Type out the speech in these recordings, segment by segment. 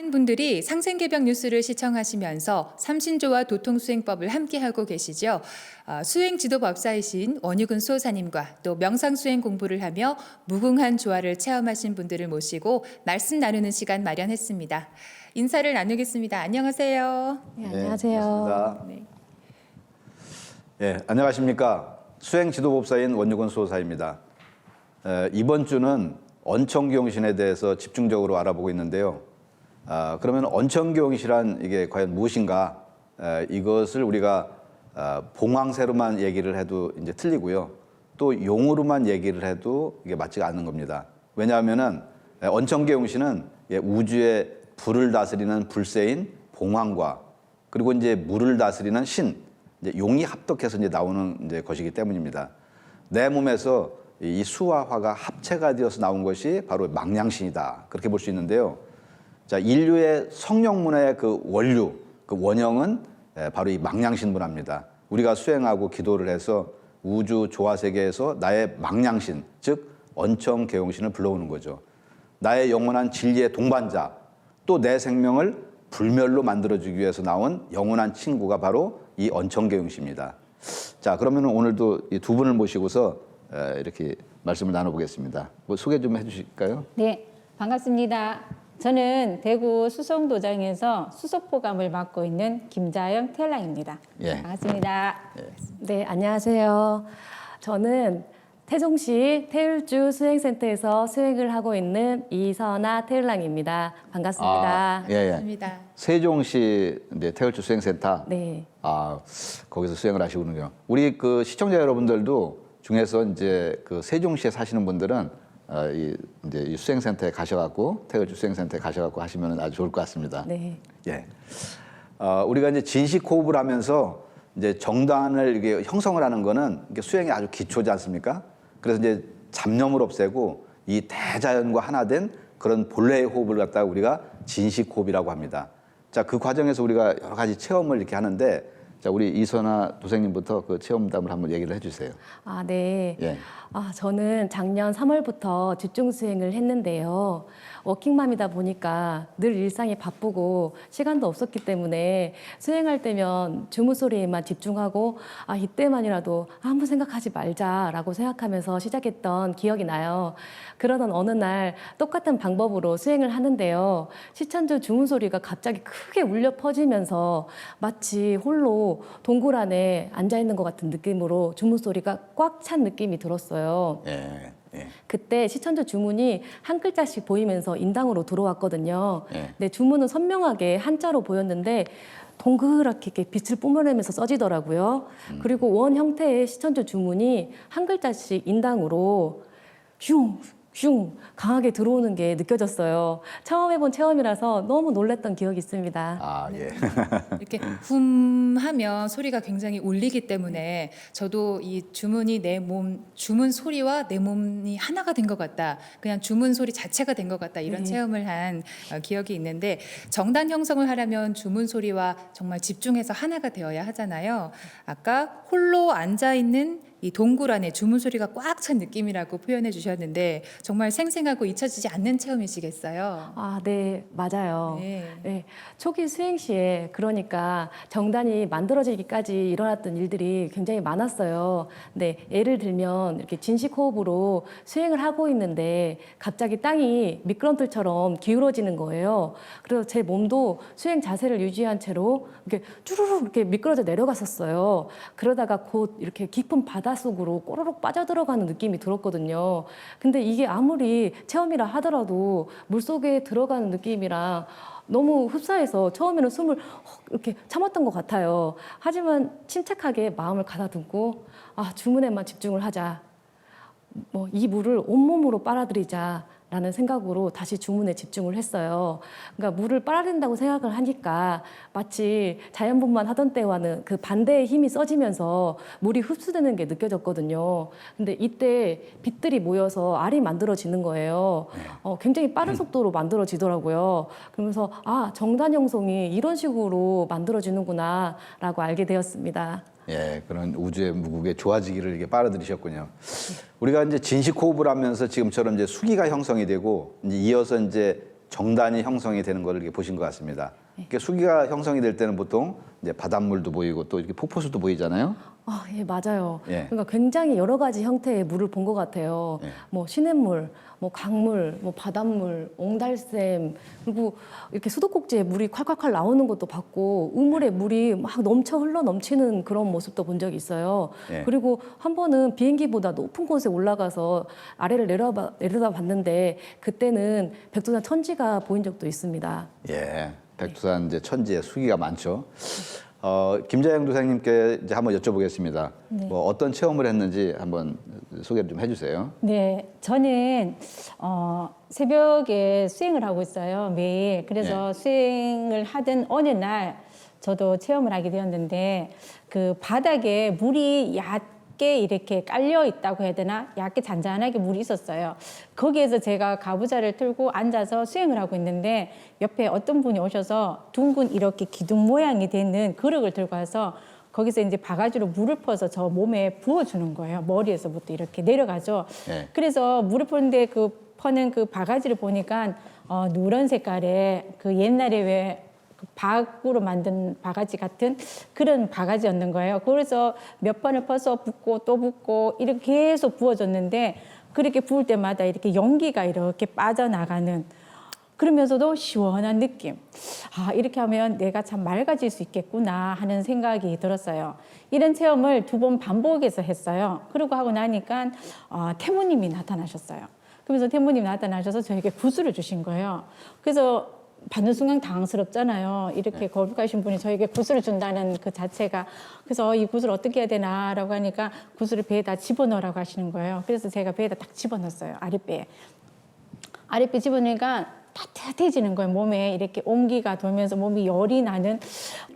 많은 분들이 상생개벽 뉴스를 시청하시면서 삼신조와 도통수행법을 함께하고 계시죠. 수행지도법사이신 원유근 수호사님과 또 명상수행 공부를 하며 무궁한 조화를 체험하신 분들을 모시고 말씀 나누는 시간 마련했습니다. 인사를 나누겠습니다. 안녕하세요. 네, 안녕하세요. 반갑습니다. 네. 예, 안녕하십니까. 수행지도법사인 원유근 수호사입니다. 이번 주는 언천기용신에 대해서 집중적으로 알아보고 있는데요. 그러면 언천기용신이란 이게 과연 무엇인가? 이것을 우리가 봉황새로만 얘기를 해도 이제 틀리고요. 또 용어로만 얘기를 해도 이게 맞지가 않는 겁니다. 왜냐하면은 언천기용신은 우주의 불을 다스리는 불세인 봉황과 그리고 이제 물을 다스리는 신, 이제 용이 합독해서 이제 나오는 이제 것이기 때문입니다. 내 몸에서 이 수와 화가 합체가 되어서 나온 것이 바로 망냥신이다. 그렇게 볼 수 있는데요. 자, 인류의 성령문화의 그 원류, 그 원형은 바로 이 망냥신 문화입니다. 우리가 수행하고 기도를 해서 우주 조화 세계에서 나의 망냥신, 즉 언천계용신을 불러오는 거죠. 나의 영원한 진리의 동반자, 또 내 생명을 불멸로 만들어주기 위해서 나온 영원한 친구가 바로 이 언천계용신입니다. 자, 그러면 오늘도 이 두 분을 모시고서 이렇게 말씀을 나눠보겠습니다. 뭐 소개 좀 해주실까요? 네, 반갑습니다. 저는 대구 수성도장에서 수석보감을 맡고 있는 김자영 태연랑입니다. 예. 반갑습니다. 네, 안녕하세요. 저는 태종시 태율주 수행센터에서 수행을 하고 있는 이선아 태율랑입니다. 반갑습니다. 예, 예. 반갑습니다. 세종시 이제 태열주 수행센터. 네. 거기서 수행을 하시군요. 우리 그 시청자 여러분들도 중에서 이제 그 세종시에 사시는 분들은 이제 이 수행센터에 가셔갖고 태열주 수행센터에 가셔갖고 하시면 아주 좋을 것 같습니다. 네. 예. 우리가 이제 진식 호흡을 하면서 이제 정단을 이렇게 형성을 하는 거는 이게 수행이 아주 기초지 않습니까? 그래서 이제 잡념을 없애고 이 대자연과 하나 된 그런 본래의 호흡을 갖다가 우리가 진식 호흡이라고 합니다. 자, 그 과정에서 우리가 여러 가지 체험을 이렇게 하는데, 자, 우리 이선아 도생님부터 그 체험담을 한번 얘기를 해주세요. 네. 예. 저는 작년 3월부터 집중 수행을 했는데요. 워킹맘이다 보니까 늘 일상이 바쁘고 시간도 없었기 때문에 수행할 때면 주무 소리에만 집중하고 이때만이라도 아무 생각하지 말자라고 생각하면서 시작했던 기억이 나요. 그러던 어느 날 똑같은 방법으로 수행을 하는데요. 시천주 주문 소리가 갑자기 크게 울려 퍼지면서 마치 홀로 동굴 안에 앉아 있는 것 같은 느낌으로 주문 소리가 꽉 찬 느낌이 들었어요. 예. 예. 그때 시천주 주문이 한 글자씩 보이면서 인당으로 들어왔거든요. 예. 근데 주문은 선명하게 한자로 보였는데 동그랗게 이렇게 빛을 뿜어내면서 써지더라고요. 그리고 원 형태의 시천주 주문이 한 글자씩 인당으로 슝 강하게 들어오는 게 느껴졌어요. 처음 해본 체험이라서 너무 놀랐던 기억이 있습니다. 예. 이렇게 훔 하면 소리가 굉장히 울리기 때문에 저도 이 주문이 내 몸, 주문 소리와 내 몸이 하나가 된 것 같다. 그냥 주문 소리 자체가 된 것 같다. 이런 네. 체험을 한 기억이 있는데 정단 형성을 하려면 주문 소리와 정말 집중해서 하나가 되어야 하잖아요. 아까 홀로 앉아있는 이 동굴 안에 주문 소리가 꽉 찬 느낌이라고 표현해 주셨는데 정말 생생하고 잊혀지지 않는 체험이시겠어요. 네, 맞아요. 네. 네, 초기 수행 시에 그러니까 정단이 만들어지기까지 일어났던 일들이 굉장히 많았어요. 네, 예를 들면 이렇게 진식 호흡으로 수행을 하고 있는데 갑자기 땅이 미끄럼틀처럼 기울어지는 거예요. 그래서 제 몸도 수행 자세를 유지한 채로 이렇게 쭈루룩 이렇게 미끄러져 내려갔었어요. 그러다가 곧 이렇게 깊은 바다 속으로 꼬르륵 빠져들어가는 느낌이 들었거든요. 근데 이게 아무리 체험이라 하더라도 물속에 들어가는 느낌이랑 너무 흡사해서 처음에는 숨을 이렇게 참았던 것 같아요. 하지만 침착하게 마음을 가다듬고 주문에만 집중을 하자. 이 물을 온몸으로 빨아들이자. 라는 생각으로 다시 주문에 집중을 했어요. 그러니까 물을 빨아들인다고 생각을 하니까 마치 자연분만 하던 때와는 그 반대의 힘이 써지면서 물이 흡수되는 게 느껴졌거든요. 근데 이때 빛들이 모여서 알이 만들어지는 거예요. 굉장히 빠른 속도로 만들어지더라고요. 그러면서 정단 형성이 이런 식으로 만들어지는구나 라고 알게 되었습니다. 예, 그런 우주의 무국에 좋아지기를 이렇게 빨아들이셨군요. 우리가 이제 진식 호흡을 하면서 지금처럼 이제 수기가 형성이 되고 이제 이어서 이제 정단이 형성이 되는 걸 이렇게 보신 것 같습니다. 이렇게 수기가 형성이 될 때는 보통 이제 바닷물도 보이고 또 이렇게 폭포수도 보이잖아요. 아, 예, 맞아요. 예. 그러니까 굉장히 여러 가지 형태의 물을 본 것 같아요. 예. 뭐 시냇물, 뭐 강물, 뭐 바닷물, 옹달샘, 그리고 이렇게 수도꼭지에 물이 콸콸콸 나오는 것도 봤고 우물에 물이 막 넘쳐 흘러 넘치는 그런 모습도 본 적이 있어요. 예. 그리고 한 번은 비행기보다 높은 곳에 올라가서 아래를 내려다 봤는데 그때는 백두산 천지가 보인 적도 있습니다. 예, 백두산 이제 천지에 수기가 많죠. 김자영 도사님께 이제 한번 여쭤보겠습니다. 뭐 어떤 체험을 했는지 한번 소개를 좀 해주세요. 네, 저는 새벽에 수행을 하고 있어요, 매일. 그래서 수행을 하던 어느 날 저도 체험을 하게 되었는데 그 바닥에 물이 얕게 이렇게 깔려 있다고 해야 되나? 얇게 잔잔하게 물이 있었어요. 거기에서 제가 가부좌를 틀고 앉아서 수행을 하고 있는데 옆에 어떤 분이 오셔서 둥근 이렇게 기둥 모양이 되는 그릇을 들고 와서 거기서 이제 바가지로 물을 퍼서 저 몸에 부어주는 거예요. 머리에서부터 이렇게 내려가죠. 네. 그래서 물을 퍼는데 그 퍼는 그 바가지를 보니까 누런 색깔의 그 옛날에 왜 그 박으로 만든 바가지 같은 그런 바가지였는 거예요. 그래서 몇 번을 퍼서 붓고 또 붓고 이렇게 계속 부어줬는데 그렇게 부을 때마다 이렇게 연기가 이렇게 빠져나가는 그러면서도 시원한 느낌. 아, 이렇게 하면 내가 참 맑아질 수 있겠구나 하는 생각이 들었어요. 이런 체험을 2번 반복해서 했어요. 그러고 하고 나니까 태모님이 나타나셨어요. 그러면서 태모님이 나타나셔서 저에게 구슬을 주신 거예요. 그래서 받는 순간 당황스럽잖아요. 이렇게 거룩하신 분이 저에게 구슬을 준다는 그 자체가. 그래서 이 구슬 어떻게 해야 되나라고 하니까 구슬을 배에다 집어넣으라고 하시는 거예요. 그래서 제가 배에다 딱 집어넣었어요. 아랫배에. 아랫배 집어넣으니까 따뜻해지는 거예요. 몸에 이렇게 온기가 돌면서 몸이 열이 나는.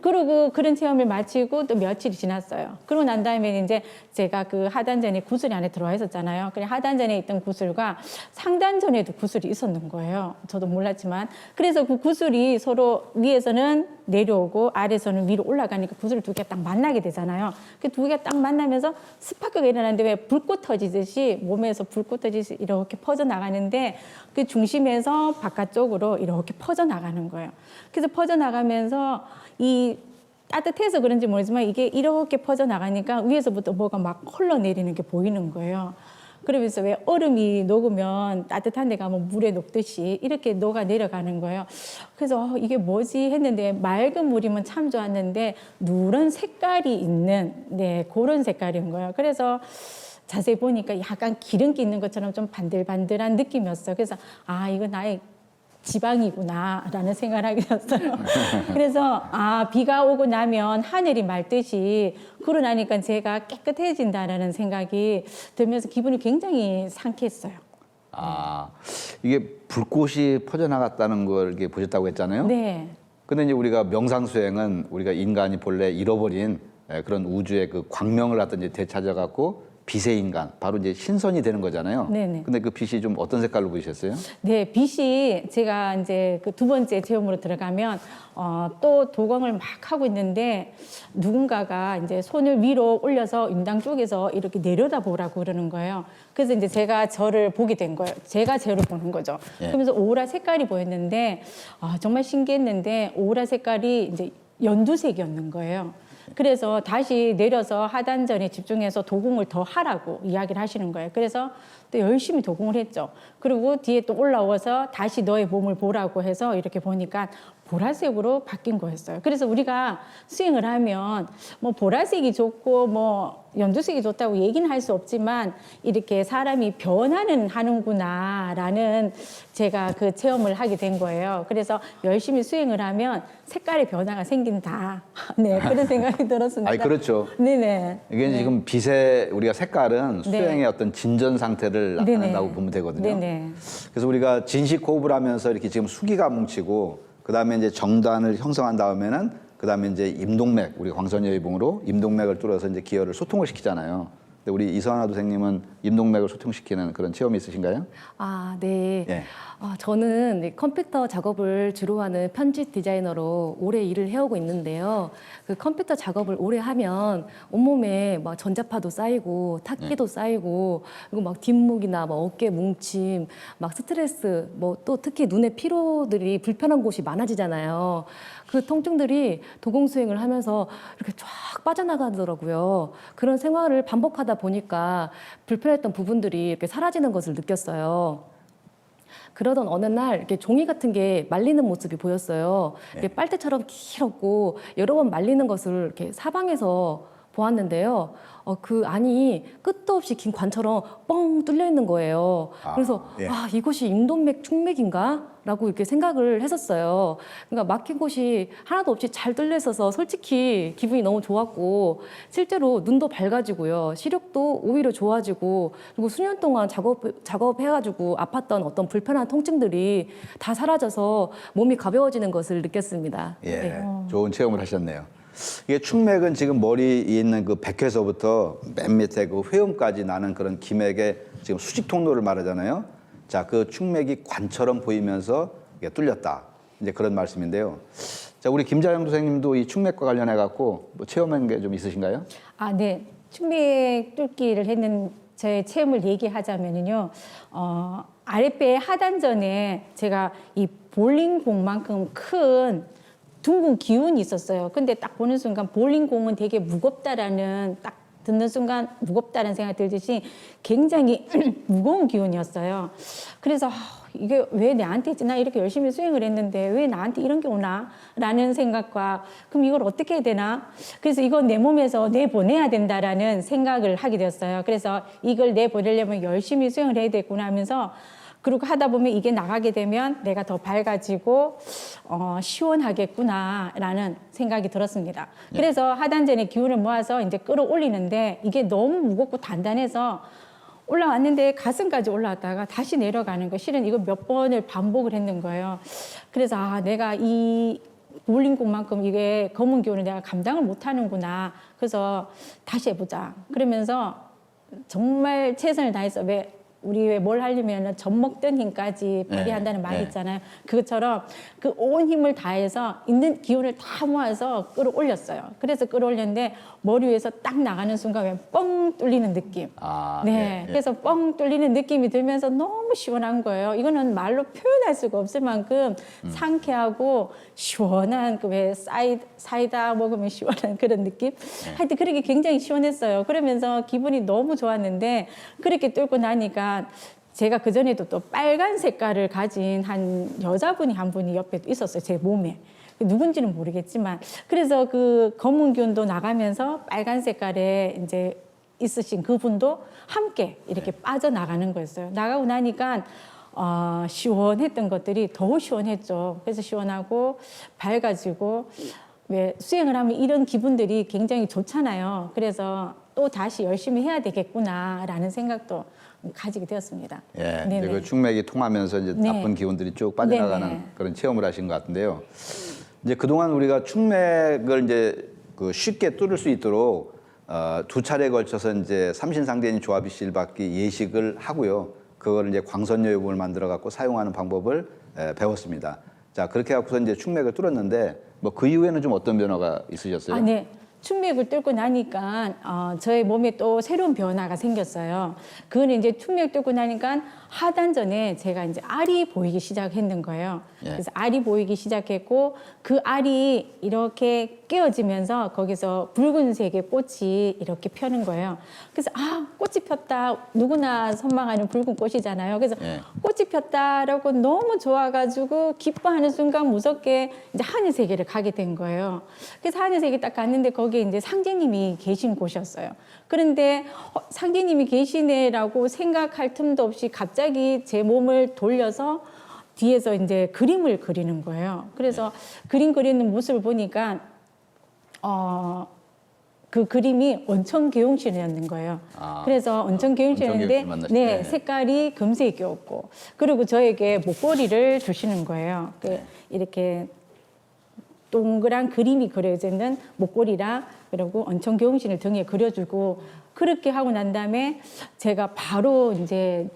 그리고 그런 체험을 마치고 또 며칠이 지났어요. 그러고 난 다음에 이제 제가 그 하단전에 구슬이 안에 들어와 있었잖아요. 그래 하단전에 있던 구슬과 상단전에도 구슬이 있었는 거예요. 저도 몰랐지만. 그래서 그 구슬이 서로 위에서는 내려오고 아래에서는 위로 올라가니까 구슬 2개가 딱 만나게 되잖아요. 그 2개가 딱 만나면서 스파크가 일어나는데 왜 불꽃 터지듯이 몸에서 불꽃 터지듯이 이렇게 퍼져나가는데 그 중심에서 바깥쪽으로 이렇게 퍼져나가는 거예요. 그래서 퍼져나가면서 이 따뜻해서 그런지 모르지만 이게 이렇게 퍼져나가니까 위에서부터 뭐가 막 흘러내리는 게 보이는 거예요. 그러면서 왜 얼음이 녹으면 따뜻한 데 가면 물에 녹듯이 이렇게 녹아 내려가는 거예요. 그래서 이게 뭐지 했는데 맑은 물이면 참 좋았는데 누런 색깔이 있는 그런 색깔인 거예요. 그래서 자세히 보니까 약간 기름기 있는 것처럼 좀 반들반들한 느낌이었어요. 그래서 이거 나의 지방이구나라는 생각을 하게 됐어요. 그래서 비가 오고 나면 하늘이 맑듯이 그러고 나니까 제가 깨끗해진다라는 생각이 들면서 기분이 굉장히 상쾌했어요. 이게 불꽃이 퍼져나갔다는 걸 이렇게 보셨다고 했잖아요. 네. 근데 이제 우리가 명상 수행은 우리가 인간이 본래 잃어버린 그런 우주의 그 광명을 갖다 이제 되찾아갖고 빛의 인간, 바로 이제 신선이 되는 거잖아요. 네네. 근데 그 빛이 좀 어떤 색깔로 보이셨어요? 네, 빛이 제가 이제 그 2번째 체험으로 들어가면 또 도광을 막 하고 있는데 누군가가 이제 손을 위로 올려서 인당 쪽에서 이렇게 내려다보라고 그러는 거예요. 그래서 이제 제가 저를 보게 된 거예요. 제가 저를 보는 거죠. 예. 그러면서 오라 색깔이 보였는데 정말 신기했는데 오라 색깔이 이제 연두색이었는 거예요. 그래서 다시 내려서 하단전에 집중해서 도공을 더 하라고 이야기를 하시는 거예요. 그래서 또 열심히 도공을 했죠. 그리고 뒤에 또 올라와서 다시 너의 몸을 보라고 해서 이렇게 보니까 보라색으로 바뀐 거였어요. 그래서 우리가 수행을 하면 뭐 보라색이 좋고 뭐 연두색이 좋다고 얘기는 할 수 없지만 이렇게 사람이 변화는 하는구나라는 제가 그 체험을 하게 된 거예요. 그래서 열심히 수행을 하면 색깔의 변화가 생긴다. 네, 그런 생각이 들었습니다. 그렇죠. 네네. 이게 지금 빛의 우리가 색깔은 수행의 어떤 진전 상태를 나타낸다고 네네. 보면 되거든요. 네네. 그래서 우리가 진식 호흡을 하면서 이렇게 지금 수기가 뭉치고 그다음에 이제 정단을 형성한 다음에는 그다음에 이제 임동맥, 우리 광선여의봉으로 임동맥을 뚫어서 이제 기혈을 소통을 시키잖아요. 근데 우리 이선아 도생님은 임동맥을 소통시키는 그런 체험이 있으신가요? 아, 네. 예. 저는 이 컴퓨터 작업을 주로 하는 편집 디자이너로 오래 일을 해오고 있는데요. 그 컴퓨터 작업을 오래 하면 온몸에 막 전자파도 쌓이고 탁기도 쌓이고 그리고 막 뒷목이나 막 어깨 뭉침, 막 스트레스, 뭐 또 특히 눈의 피로들이 불편한 곳이 많아지잖아요. 그 통증들이 도공 수행을 하면서 이렇게 쫙 빠져나가더라고요. 그런 생활을 반복하다 보니까 불편했던 부분들이 이렇게 사라지는 것을 느꼈어요. 그러던 어느 날 이렇게 종이 같은 게 말리는 모습이 보였어요. 이게 빨대처럼 길었고 여러 번 말리는 것을 이렇게 사방에서 보았는데요. 그 안이 끝도 없이 긴 관처럼 뻥 뚫려 있는 거예요. 그래서 예. 이곳이 임동맥 충맥인가? 라고 이렇게 생각을 했었어요. 그러니까 막힌 곳이 하나도 없이 잘 뚫려 있어서 솔직히 기분이 너무 좋았고 실제로 눈도 밝아지고요. 시력도 오히려 좋아지고 그리고 수년 동안 작업해가지고 아팠던 어떤 불편한 통증들이 다 사라져서 몸이 가벼워지는 것을 느꼈습니다. 예, 네. 좋은 체험을 하셨네요. 이게 충맥은 지금 머리에 있는 그 백회서부터 맨 밑에 그 회음까지 나는 그런 기맥의 지금 수직 통로를 말하잖아요. 자, 그 충맥이 관처럼 보이면서 이게 뚫렸다. 이제 그런 말씀인데요. 자, 우리 김자영 선생님도 이 충맥과 관련해 갖고 뭐 체험한 게 좀 있으신가요? 아, 네. 충맥 뚫기를 했는 저의 체험을 얘기하자면요. 아랫배 하단전에 제가 이 볼링공만큼 큰 둥근 기운이 있었어요. 근데 딱 보는 순간 볼링공은 되게 무겁다라는 딱 듣는 순간 무겁다는 생각이 들듯이 굉장히 무거운 기운이었어요. 그래서 이게 왜 나한테 있지? 나 이렇게 열심히 수행을 했는데 왜 나한테 이런 게 오나? 라는 생각과 그럼 이걸 어떻게 해야 되나? 그래서 이건 내 몸에서 내보내야 된다라는 생각을 하게 되었어요. 그래서 이걸 내보내려면 열심히 수행을 해야 되겠구나 하면서 그리고 하다 보면 이게 나가게 되면 내가 더 밝아지고 시원하겠구나라는 생각이 들었습니다. 그래서 하단전에 기운을 모아서 이제 끌어올리는데 이게 너무 무겁고 단단해서 올라왔는데 가슴까지 올라왔다가 다시 내려가는 거 실은 이거 몇 번을 반복을 했는 거예요. 그래서 내가 이 볼링공만큼 이게 검은 기운을 내가 감당을 못하는구나. 그래서 다시 해보자. 그러면서 정말 최선을 다해서 우리 왜 뭘 하려면 젖 먹던 힘까지 발휘한다는 말이 있잖아요. 그것처럼 그 온 힘을 다해서 있는 기운을 다 모아서 끌어올렸어요. 그래서 끌어올렸는데 머리 위에서 딱 나가는 순간 왜 뻥 뚫리는 느낌. 네, 그래서 뻥 뚫리는 느낌이 들면서 너무 시원한 거예요. 이거는 말로 표현할 수가 없을 만큼 상쾌하고 시원한 그 왜 사이다 먹으면 시원한 그런 느낌. 하여튼 그렇게 굉장히 시원했어요. 그러면서 기분이 너무 좋았는데 그렇게 뚫고 나니까 제가 그전에도 또 빨간 색깔을 가진 한 여자분이 한 분이 옆에 있었어요. 제 몸에. 누군지는 모르겠지만. 그래서 그 검은 기운도 나가면서 빨간 색깔에 이제 있으신 그분도 함께 이렇게 빠져나가는 거였어요. 나가고 나니까 시원했던 것들이 더 시원했죠. 그래서 시원하고 밝아지고 왜 수행을 하면 이런 기분들이 굉장히 좋잖아요. 그래서 또 다시 열심히 해야 되겠구나라는 생각도 가지게 되었습니다. 예, 이제 그 충맥이 통하면서 이제 나쁜 기운들이 쭉 빠져나가는 그런 체험을 하신 것 같은데요. 이제 그동안 우리가 충맥을 이제 그 쉽게 뚫을 수 있도록 두 차례에 걸쳐서 이제 삼신상대인 조합이실 받기 예식을 하고요. 그걸 이제 광선여유분을 만들어 갖고 사용하는 방법을 배웠습니다. 자, 그렇게 갖고서 이제 충맥을 뚫었는데 뭐 그 이후에는 좀 어떤 변화가 있으셨어요? 네. 충맥을 뚫고 나니까 저의 몸에 또 새로운 변화가 생겼어요. 그거는 이제 충맥 뚫고 나니까 하단전에 제가 이제 알이 보이기 시작했는 거예요. 그래서 알이 보이기 시작했고 그 알이 이렇게 깨어지면서 거기서 붉은색의 꽃이 이렇게 펴는 거예요. 그래서 꽃이 폈다. 누구나 선망하는 붉은 꽃이잖아요. 그래서 꽃이 폈다라고 너무 좋아가지고 기뻐하는 순간 무섭게 이제 하늘 세계를 가게 된 거예요. 그래서 하늘 세계 딱 갔는데 거기에 이제 상제님이 계신 곳이었어요. 그런데 상제님이 계시네라고 생각할 틈도 없이 갑자기 제 몸을 돌려서 뒤에서 이제 그림을 그리는 거예요. 그래서 그림 그리는 모습을 보니까 그 그림이 온천계용신이었는 거예요. 그래서 온천계용신이었는데 색깔이 금색이었고 그리고 저에게 목걸이를 주시는 거예요. 이렇게 동그란 그림이 그려져 있는 목걸이랑 그리고 언천교웅신을 등에 그려주고 그렇게 하고 난 다음에 제가 바로 이제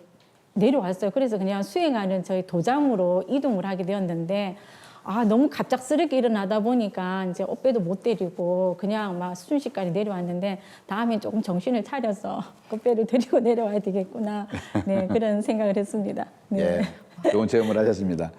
내려왔어요. 그래서 그냥 수행하는 저희 도장으로 이동을 하게 되었는데 너무 갑작스럽게 일어나다 보니까 이제 옷배도 못 데리고 그냥 막 순식간에 내려왔는데 다음엔 조금 정신을 차려서 옷배를 데리고 내려와야 되겠구나. 네, 그런 생각을 했습니다. 네. 예, 좋은 체험을 하셨습니다.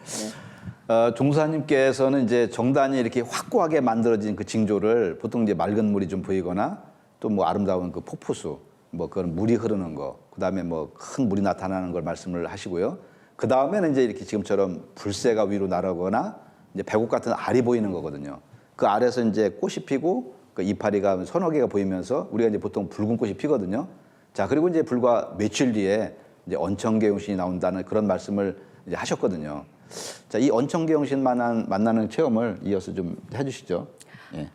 종사님께서는 이제 정단이 이렇게 확고하게 만들어진 그 징조를 보통 이제 맑은 물이 좀 보이거나 또 뭐 아름다운 그 폭포수, 뭐 그런 물이 흐르는 거, 그 다음에 뭐 큰 물이 나타나는 걸 말씀을 하시고요. 그 다음에는 이제 이렇게 지금처럼 불새가 위로 날아오거나 이제 배곡 같은 알이 보이는 거거든요. 그 알에서 이제 꽃이 피고 그 이파리가 서너 개가 보이면서 우리가 이제 보통 붉은 꽃이 피거든요. 자, 그리고 이제 불과 며칠 뒤에 이제 언천계용신이 나온다는 그런 말씀을 이제 하셨거든요. 자, 이 언천계용신 만나는 체험을 이어서 좀 해주시죠. 예.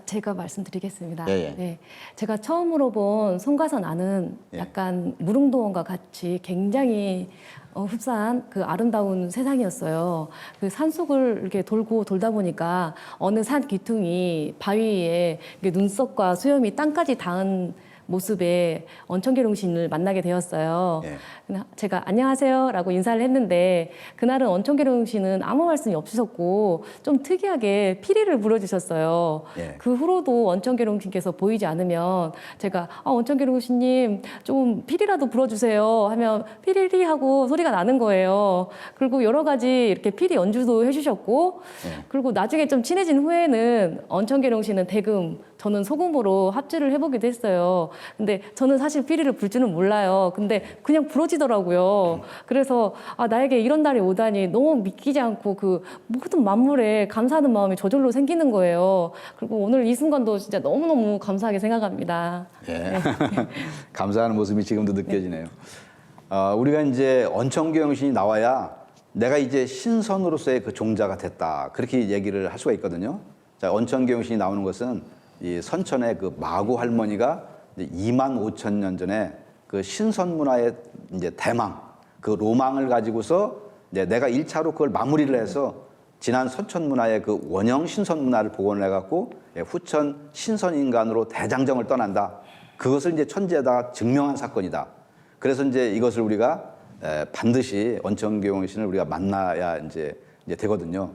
제가 말씀드리겠습니다. 예, 예. 네, 제가 처음으로 본 송가선 안은 예. 약간 무릉도원과 같이 굉장히 흡사한 그 아름다운 세상이었어요. 그 산속을 이렇게 돌다 보니까 어느 산 귀퉁이 바위에 이렇게 눈썹과 수염이 땅까지 닿은 모습에 언천계룡신을 만나게 되었어요. 예. 제가 안녕하세요라고 인사를 했는데 그날은 언천계룡신은 아무 말씀이 없으셨고 좀 특이하게 피리를 불어주셨어요. 예. 그 후로도 언천계룡신께서 보이지 않으면 제가 언천계룡신님 좀 피리라도 불어주세요 하면 피리리 하고 소리가 나는 거예요. 그리고 여러 가지 이렇게 피리 연주도 해주셨고 예. 그리고 나중에 좀 친해진 후에는 언천계룡신은 대금 저는 소금으로 합주를 해보기도 했어요. 근데 저는 사실 피리를 불 줄은 몰라요. 근데 그냥 부러지더라고요. 그래서 나에게 이런 날이 오다니 너무 믿기지 않고 그 모든 만물에 감사하는 마음이 저절로 생기는 거예요. 그리고 오늘 이 순간도 진짜 너무너무 감사하게 생각합니다. 예. 네. 감사하는 모습이 지금도 느껴지네요. 우리가 이제 언천계용신이 나와야 내가 이제 신선으로서의 그 종자가 됐다. 그렇게 얘기를 할 수가 있거든요. 자, 언천계용신이 나오는 것은 이 선천의 그 마구 할머니가 이제 2만 5천 년 전에 그 신선 문화의 이제 대망, 그 로망을 가지고서 이제 내가 1차로 그걸 마무리를 해서 지난 선천 문화의 그 원형 신선 문화를 복원을 해갖고 후천 신선 인간으로 대장정을 떠난다. 그것을 이제 천지에다가 증명한 사건이다. 그래서 이제 이것을 우리가 반드시 언천계용신을 우리가 만나야 이제 되거든요.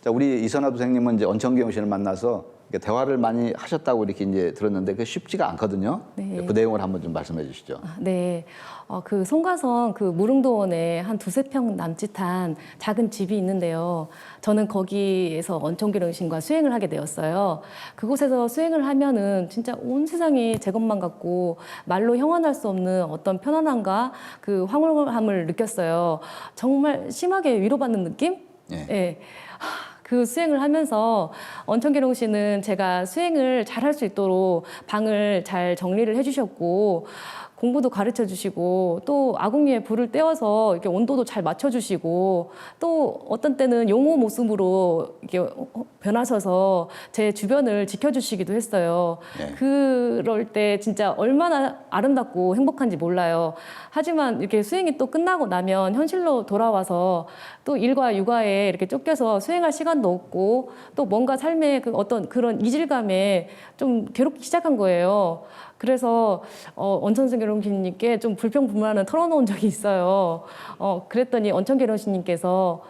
자, 우리 이선화 도생님은 이제 언천계용신을 만나서 이렇게 대화를 많이 하셨다고 이렇게 이제 들었는데 그게 쉽지가 않거든요. 네. 그 내용을 한번 좀 말씀해 주시죠. 네. 그 송가선 그 무릉도원에 한 두세 평 남짓한 작은 집이 있는데요. 저는 거기에서 언천계룡신과 수행을 하게 되었어요. 그곳에서 수행을 하면은 진짜 온 세상이 제 것만 같고 말로 형언할 수 없는 어떤 편안함과 그 황홀함을 느꼈어요. 정말 심하게 위로받는 느낌? 예. 네. 그 수행을 하면서 언천계룡신은 제가 수행을 잘 할 수 있도록 방을 잘 정리를 해주셨고 공부도 가르쳐 주시고 또 아궁이에 불을 떼어서 이렇게 온도도 잘 맞춰 주시고 또 어떤 때는 용호 모습으로 이렇게 변하셔서 제 주변을 지켜 주시기도 했어요. 네. 그럴 때 진짜 얼마나 아름답고 행복한지 몰라요. 하지만 이렇게 수행이 또 끝나고 나면 현실로 돌아와서 또 일과 육아에 이렇게 쫓겨서 수행할 시간도 없고 또 뭔가 삶의 그 어떤 그런 이질감에 좀 괴롭기 시작한 거예요. 그래서 언천계룡신님께 좀 불평불만을 털어놓은 적이 있어요. 그랬더니 언천계룡신님께서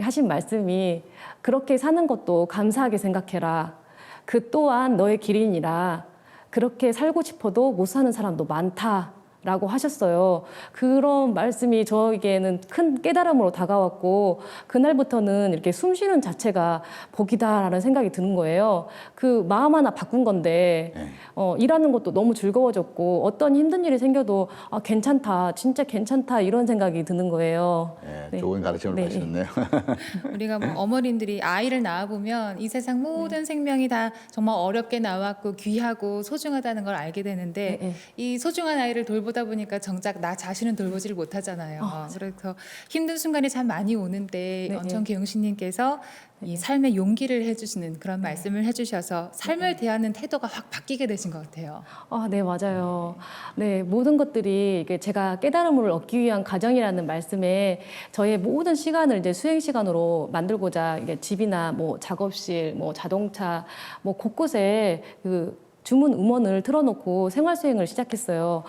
하신 말씀이 그렇게 사는 것도 감사하게 생각해라. 그 또한 너의 길이니라. 그렇게 살고 싶어도 못 사는 사람도 많다. 라고 하셨어요. 그런 말씀이 저에게는 큰 깨달음으로 다가왔고 그날부터는 이렇게 숨 쉬는 자체가 복이다라는 생각이 드는 거예요. 그 마음 하나 바꾼 건데 일하는 것도 너무 즐거워졌고 어떤 힘든 일이 생겨도 괜찮다, 진짜 괜찮다 이런 생각이 드는 거예요. 네, 네. 좋은 가르침을 네. 받으셨네요. 우리가 뭐 어머님들이 아이를 낳아 보면 이 세상 모든 생명이 다 정말 어렵게 나왔고 귀하고 소중하다는 걸 알게 되는데 네, 네. 이 소중한 아이를 돌보다 돌보다 보니까 정작 나 자신은 돌보지를 못하잖아요. 그래서 힘든 순간이 참 많이 오는데 네, 언천기용신님께서 이 삶의 용기를 해주시는 그런 말씀을 해주셔서 삶을 대하는 태도가 확 바뀌게 되신 것 같아요. 네, 맞아요. 네, 모든 것들이 이게 제가 깨달음을 얻기 위한 과정이라는 말씀에 저의 모든 시간을 이제 수행 시간으로 만들고자 이게 집이나 뭐 작업실, 뭐 자동차, 뭐 곳곳에 그 주문 음원을 틀어놓고 생활 수행을 시작했어요.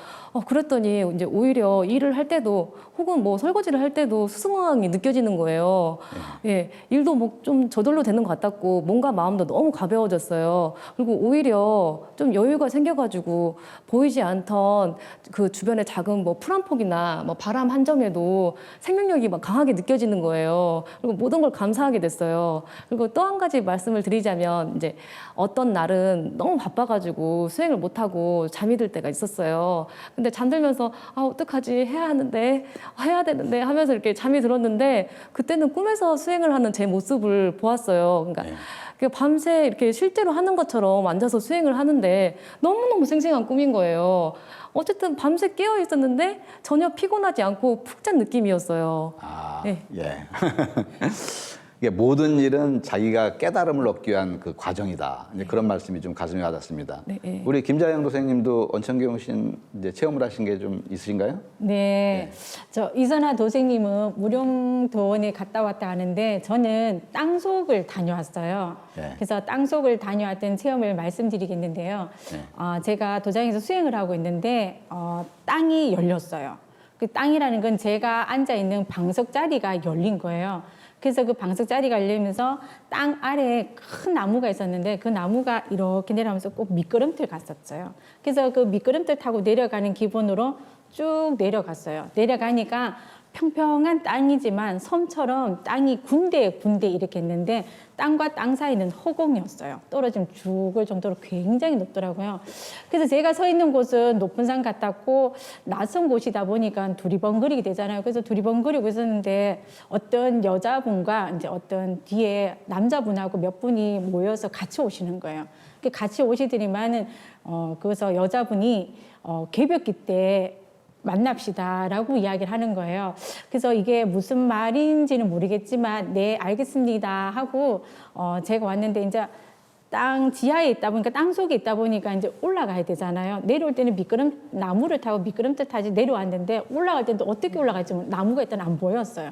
그랬더니 이제 오히려 일을 할 때도 혹은 뭐 설거지를 할 때도 수승황이 느껴지는 거예요. 예, 일도 뭐 좀 저절로 되는 것 같았고 몸과 마음도 너무 가벼워졌어요. 그리고 오히려 좀 여유가 생겨가지고 보이지 않던 그 주변의 작은 뭐 풀 한 폭이나 뭐 바람 한 점에도 생명력이 막 강하게 느껴지는 거예요. 그리고 모든 걸 감사하게 됐어요. 그리고 또 한 가지 말씀을 드리자면 이제 어떤 날은 너무 바빠가지고 수행을 못하고 잠이 들 때가 있었어요. 근데 잠들면서 어떡하지 해야 되는데 하면서 이렇게 잠이 들었는데 그때는 꿈에서 수행을 하는 제 모습을 보았어요. 그러니까 밤새 이렇게 실제로 하는 것처럼 앉아서 수행을 하는데 너무너무 생생한 꿈인 거예요. 어쨌든 밤새 깨어 있었는데 전혀 피곤하지 않고 푹 잔 느낌이었어요. 네. 예. 이게 모든 일은 자기가 깨달음을 얻기 위한 그 과정이다. 이제 그런 말씀이 좀 가슴에 와닿습니다. 네. 우리 김자영 도생님도 언천기용신 이제 체험을 하신 게 좀 있으신가요? 네. 저 이선아 도생님은 무령도원에 갔다 왔다 하는데 저는 땅속을 다녀왔어요. 네. 그래서 땅속을 다녀왔던 체험을 말씀드리겠는데요. 네. 제가 도장에서 수행을 하고 있는데 땅이 열렸어요. 그 땅이라는 건 제가 앉아 있는 방석 자리가 열린 거예요. 그래서 그 방석 자리가 열리면서 땅 아래에 큰 나무가 있었는데 그 나무가 이렇게 내려가면서 꼭 미끄럼틀 갔었어요. 그래서 그 미끄럼틀 타고 내려가는 기분으로 쭉 내려갔어요. 내려가니까 평평한 땅이지만 섬처럼 땅이 군데 이렇게 있는데 땅과 땅 사이는 허공이었어요. 떨어지면 죽을 정도로 굉장히 높더라고요. 그래서 제가 서 있는 곳은 높은 산 같았고 낯선 곳이다 보니까 두리번거리게 되잖아요. 그래서 두리번거리고 있었는데 어떤 여자분과 이제 어떤 뒤에 남자분하고 몇 분이 모여서 같이 오시는 거예요. 같이 오시더니만은 그래서 여자분이 개벽기 때 만납시다라고 이야기를 하는 거예요. 그래서 이게 무슨 말인지는 모르겠지만 네 알겠습니다 하고 제가 왔는데 이제 땅 지하에 있다 보니까 땅 속에 있다 보니까 이제 올라가야 되잖아요. 내려올 때는 나무를 타고 미끄럼틀 타지 내려왔는데 올라갈 때도 어떻게 올라갈지 나무가 일단 안 보였어요.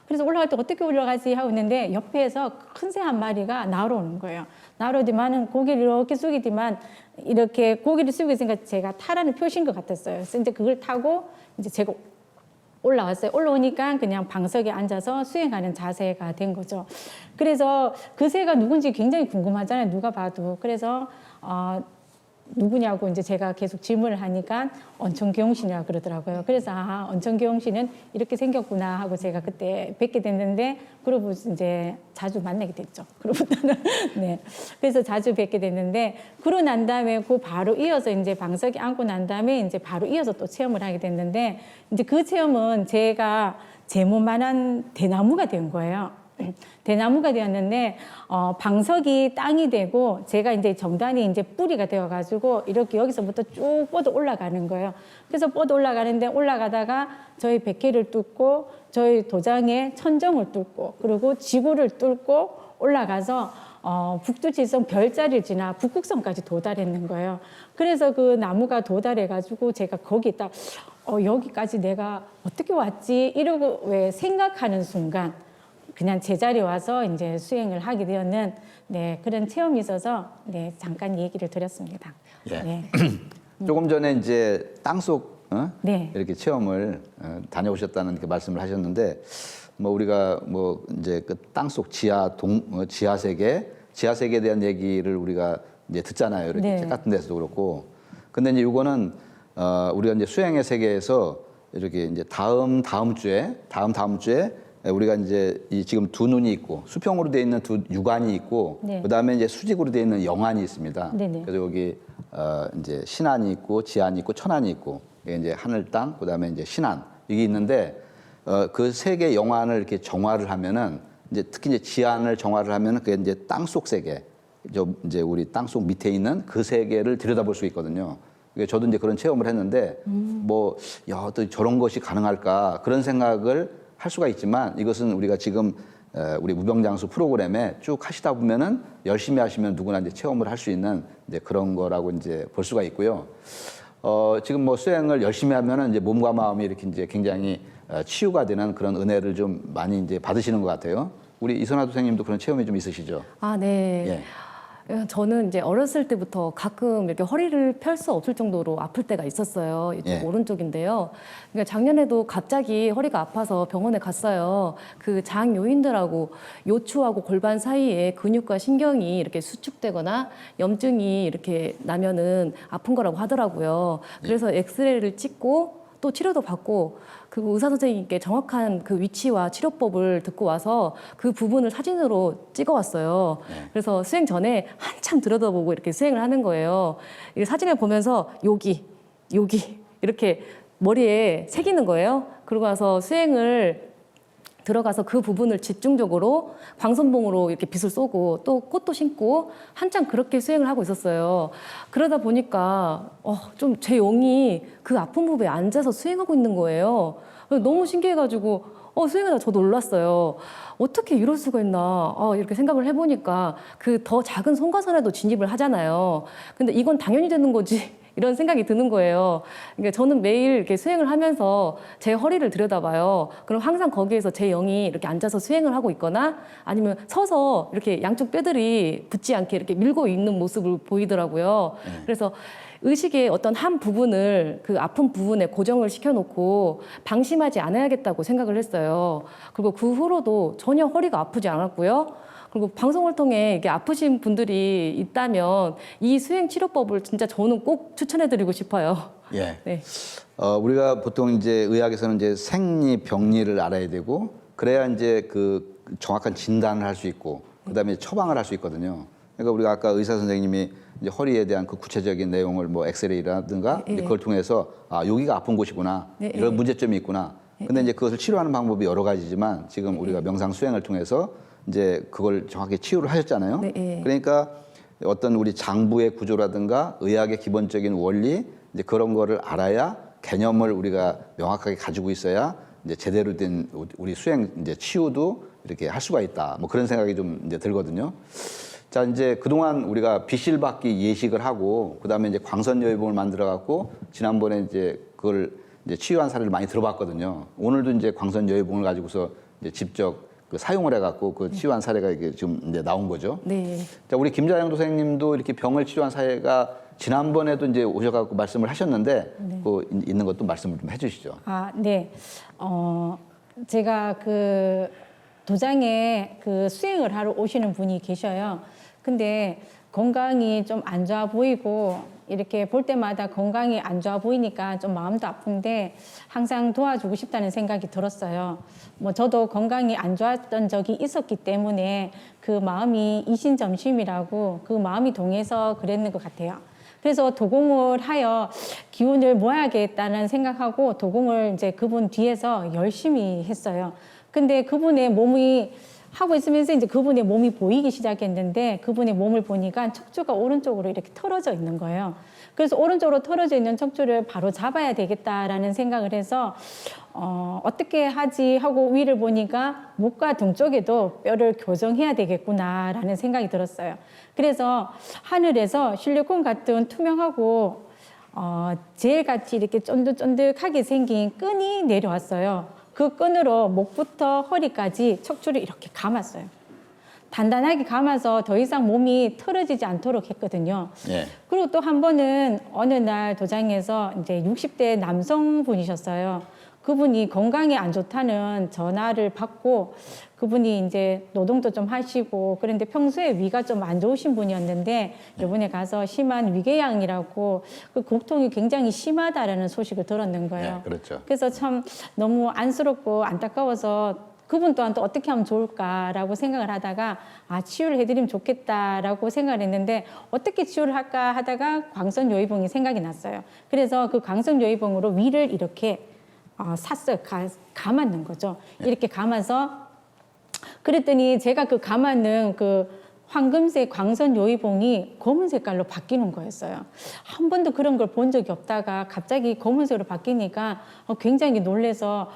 그래서 올라갈 때 어떻게 올라가지 하고 있는데 옆에서 큰 새 한 마리가 날아오는 거예요. 날아오지만은 고개를 이렇게 숙이지만 이렇게 고개를 숙이고 있으니까 제가 타라는 표시인 것 같았어요. 그래서 이제 그걸 타고 이제 제가 올라왔어요. 올라오니까 그냥 방석에 앉아서 수행하는 자세가 된 거죠. 그래서 그 새가 누군지 굉장히 궁금하잖아요. 누가 봐도. 그래서 누구냐고 이제 제가 계속 질문을 하니까 언천기용신이라고 그러더라고요. 그래서 언천기용신은 이렇게 생겼구나 하고 제가 그때 뵙게 됐는데 그러고 이제 자주 만나게 됐죠. 그러고부터는 네. 그래서 자주 뵙게 됐는데 그러고 난 다음에 그 바로 이어서 이제 방석에 앉고 난 다음에 이제 바로 이어서 또 체험을 하게 됐는데 이제 그 체험은 제가 제 몸만한 대나무가 된 거예요. 대나무가 되었는데 방석이 땅이 되고 제가 이제 정단이 이제 뿌리가 되어가지고 이렇게 여기서부터 쭉 뻗어 올라가는 거예요. 그래서 뻗어 올라가는데 올라가다가 저희 백회를 뚫고 저희 도장의 천정을 뚫고 그리고 지구를 뚫고 올라가서 북두칠성 별자리를 지나 북극성까지 도달했는 거예요. 그래서 그 나무가 도달해가지고 제가 거기 딱 여기까지 내가 어떻게 왔지 이러고 왜 생각하는 순간. 그냥 제자리에 와서 이제 수행을 하게 되었는 네, 그런 체험이 있어서 네, 잠깐 얘기를 드렸습니다. 예. 네. 조금 전에 이제 땅속 네. 이렇게 체험을 다녀오셨다는 그 말씀을 하셨는데 뭐 우리가 뭐 이제 그 땅속 지하 세계에 대한 얘기를 우리가 이제 듣잖아요. 이렇게 네. 책 같은 데서도 그렇고. 근데 이제 이거는 우리가 이제 수행의 세계에서 이렇게 이제 다음 주에 우리가 이제 지금 두 눈이 있고 수평으로 되어 있는 두 육안이 있고 네. 그다음에 이제 수직으로 되어 있는 영안이 있습니다. 네네. 그래서 여기 이제 신안이 있고 지안이 있고 천안이 있고 이게 이제 하늘 땅 그다음에 이제 신안 이게 있는데 그 세 개의 영안을 이렇게 정화를 하면은 이제 특히 이제 지안을 정화를 하면은 그게 이제 땅속 세계 이제 우리 땅속 밑에 있는 그 세계를 들여다볼 수 있거든요. 저도 이제 그런 체험을 했는데 뭐, 야, 또 저런 것이 가능할까 그런 생각을 할 수가 있지만 이것은 우리가 지금 우리 무병장수 프로그램에 쭉 하시다 보면은 열심히 하시면 누구나 이제 체험을 할 수 있는 이제 그런 거라고 이제 볼 수가 있고요. 지금 뭐 수행을 열심히 하면은 이제 몸과 마음이 이렇게 이제 굉장히 치유가 되는 그런 은혜를 좀 많이 이제 받으시는 것 같아요. 우리 이선화 선생님도 그런 체험이 좀 있으시죠? 아, 네. 예. 저는 이제 어렸을 때부터 가끔 이렇게 허리를 펼 수 없을 정도로 아플 때가 있었어요. 이쪽 예. 오른쪽인데요. 그러니까 작년에도 갑자기 허리가 아파서 병원에 갔어요. 그 장 요인들하고 요추하고 골반 사이에 근육과 신경이 이렇게 수축되거나 염증이 이렇게 나면은 아픈 거라고 하더라고요. 그래서 엑스레이를 찍고 또 치료도 받고 그 의사 선생님께 정확한 그 위치와 치료법을 듣고 와서 그 부분을 사진으로 찍어왔어요. 그래서 수행 전에 한참 들여다보고 이렇게 수행을 하는 거예요. 이 사진을 보면서 여기 이렇게 머리에 새기는 거예요. 그러고 나서 수행을 들어가서 그 부분을 집중적으로 광선봉으로 이렇게 빛을 쏘고 또 꽃도 심고 한참 그렇게 수행을 하고 있었어요. 그러다 보니까 좀 제 영이 그 아픈 부분에 앉아서 수행하고 있는 거예요. 너무 신기해가지고 수행하다 저도 놀랐어요. 어떻게 이럴 수가 있나 이렇게 생각을 해보니까 그 더 작은 손가선에도 진입을 하잖아요. 근데 이건 당연히 되는 거지. 이런 생각이 드는 거예요. 그러니까 저는 매일 이렇게 수행을 하면서 제 허리를 들여다봐요. 그럼 항상 거기에서 제 영이 이렇게 앉아서 수행을 하고 있거나 아니면 서서 이렇게 양쪽 뼈들이 붙지 않게 이렇게 밀고 있는 모습을 보이더라고요. 그래서 의식의 어떤 한 부분을 그 아픈 부분에 고정을 시켜놓고 방심하지 않아야겠다고 생각을 했어요. 그리고 그 후로도 전혀 허리가 아프지 않았고요. 그리고 방송을 통해 이게 아프신 분들이 있다면 이 수행 치료법을 진짜 저는 꼭 추천해드리고 싶어요. 예. 네. 우리가 보통 이제 의학에서는 이제 생리, 병리를 알아야 되고 그래야 이제 그 정확한 진단을 할 수 있고 그다음에 처방을 할 수 있거든요. 그러니까 우리가 아까 의사 선생님이 이제 허리에 대한 그 구체적인 내용을 뭐 엑스레이라든가 이제 그걸 통해서 여기가 아픈 곳이구나 이런 문제점이 있구나. 근데 이제 그것을 치료하는 방법이 여러 가지지만 지금 우리가 명상 수행을 통해서 이제 그걸 정확히 치유를 하셨잖아요. 네. 그러니까 어떤 우리 장부의 구조라든가 의학의 기본적인 원리 이제 그런 거를 알아야 개념을 우리가 명확하게 가지고 있어야 이제 제대로 된 우리 수행 이제 치유도 이렇게 할 수가 있다. 뭐 그런 생각이 좀 이제 들거든요. 자, 이제 그동안 우리가 비실받기 예식을 하고 그다음에 이제 광선여의봉을 만들어 갖고 지난번에 이제 그걸 이제 치유한 사례를 많이 들어봤거든요. 오늘도 이제 광선여의봉을 가지고서 이제 직접 그 사용을 해갖고 그 치유한 사례가 이게 좀 이제 나온 거죠. 네. 자, 우리 김자영 도생님도 이렇게 병을 치료한 사례가 지난번에도 이제 오셔갖고 말씀을 하셨는데 그 있는 것도 말씀을 좀 해주시죠. 네. 제가 그 도장에 그 수행을 하러 오시는 분이 계셔요. 근데 건강이 좀 안 좋아 보이고 이렇게 볼 때마다 건강이 안 좋아 보이니까 좀 마음도 아픈데 항상 도와주고 싶다는 생각이 들었어요. 뭐 저도 건강이 안 좋았던 적이 있었기 때문에 그 마음이 이신점심이라고 그 마음이 동해서 그랬는 것 같아요. 그래서 도공을 하여 기운을 모아야겠다는 생각하고 도공을 이제 그분 뒤에서 열심히 했어요. 근데 그분의 몸이 하고 있으면서 이제 그분의 몸이 보이기 시작했는데 그분의 몸을 보니까 척추가 오른쪽으로 이렇게 털어져 있는 거예요. 그래서 오른쪽으로 털어져 있는 척추를 바로 잡아야 되겠다라는 생각을 해서 어떻게 하지 하고 위를 보니까 목과 등 쪽에도 뼈를 교정해야 되겠구나라는 생각이 들었어요. 그래서 하늘에서 실리콘 같은 투명하고 젤같이 이렇게 쫀득쫀득하게 생긴 끈이 내려왔어요. 그 끈으로 목부터 허리까지 척추를 이렇게 감았어요. 단단하게 감아서 더 이상 몸이 틀어지지 않도록 했거든요. 예. 그리고 또 한 번은 어느 날 도장에서 이제 60대 남성분이셨어요. 그분이 건강에 안 좋다는 전화를 받고 그분이 이제 노동도 좀 하시고 그런데 평소에 위가 좀 안 좋으신 분이었는데 이번에 가서 심한 위궤양이라고 그 고통이 굉장히 심하다라는 소식을 들었는 거예요. 네, 그렇죠. 그래서 참 너무 안쓰럽고 안타까워서 그분 또한 또 어떻게 하면 좋을까라고 생각을 하다가 치유를 해드리면 좋겠다라고 생각을 했는데 어떻게 치유를 할까 하다가 광선요의봉이 생각이 났어요. 그래서 그 광선요의봉으로 위를 이렇게 샀어요. 감았는 거죠. 이렇게 감아서 그랬더니 제가 그 감았는 그 황금색 광선 요의봉이 검은 색깔로 바뀌는 거였어요. 한 번도 그런 걸 본 적이 없다가 갑자기 검은색으로 바뀌니까 굉장히 놀래서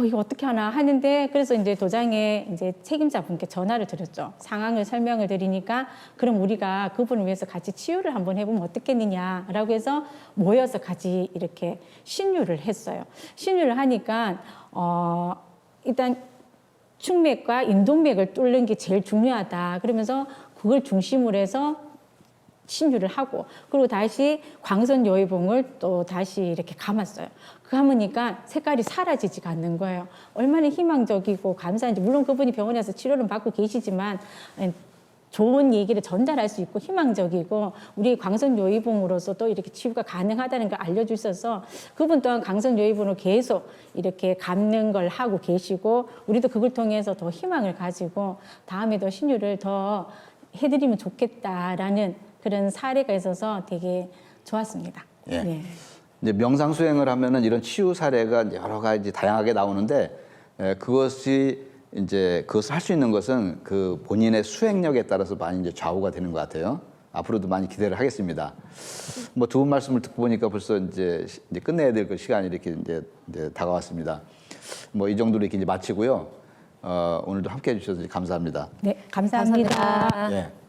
이거 어떻게 하나 하는데, 그래서 이제 도장에 이제 책임자분께 전화를 드렸죠. 상황을 설명을 드리니까 그럼 우리가 그분을 위해서 같이 치유를 한번 해보면 어떻겠느냐라고 해서 모여서 같이 이렇게 신유를 했어요. 신유를 하니까 일단 충맥과 인동맥을 뚫는 게 제일 중요하다. 그러면서 그걸 중심으로 해서 신유를 하고, 그리고 다시 광선 요의봉을 또 다시 이렇게 감았어요. 감으니까 색깔이 사라지지가 않는 거예요. 얼마나 희망적이고 감사한지. 물론 그분이 병원에서 치료를 받고 계시지만 좋은 얘기를 전달할 수 있고 희망적이고, 우리 광선 요의봉으로서 또 이렇게 치유가 가능하다는 걸 알려주셔서 그분 또한 광선 요의봉으로 계속 이렇게 감는 걸 하고 계시고, 우리도 그걸 통해서 더 희망을 가지고 다음에도 신유를 더 해드리면 좋겠다라는 그런 사례가 있어서 되게 좋았습니다. 예. 네. 이제 명상 수행을 하면은 이런 치유 사례가 여러 가지 다양하게 나오는데, 그것이 이제 그것을 할 수 있는 것은 그 본인의 수행력에 따라서 많이 이제 좌우가 되는 것 같아요. 앞으로도 많이 기대를 하겠습니다. 뭐 두 분 말씀을 듣고 보니까 벌써 이제 끝내야 될 그 시간이 이렇게 이제 다가왔습니다. 뭐 이 정도로 이렇게 이제 마치고요. 오늘도 함께 해주셔서 감사합니다. 네, 감사합니다. 감사합니다. 예.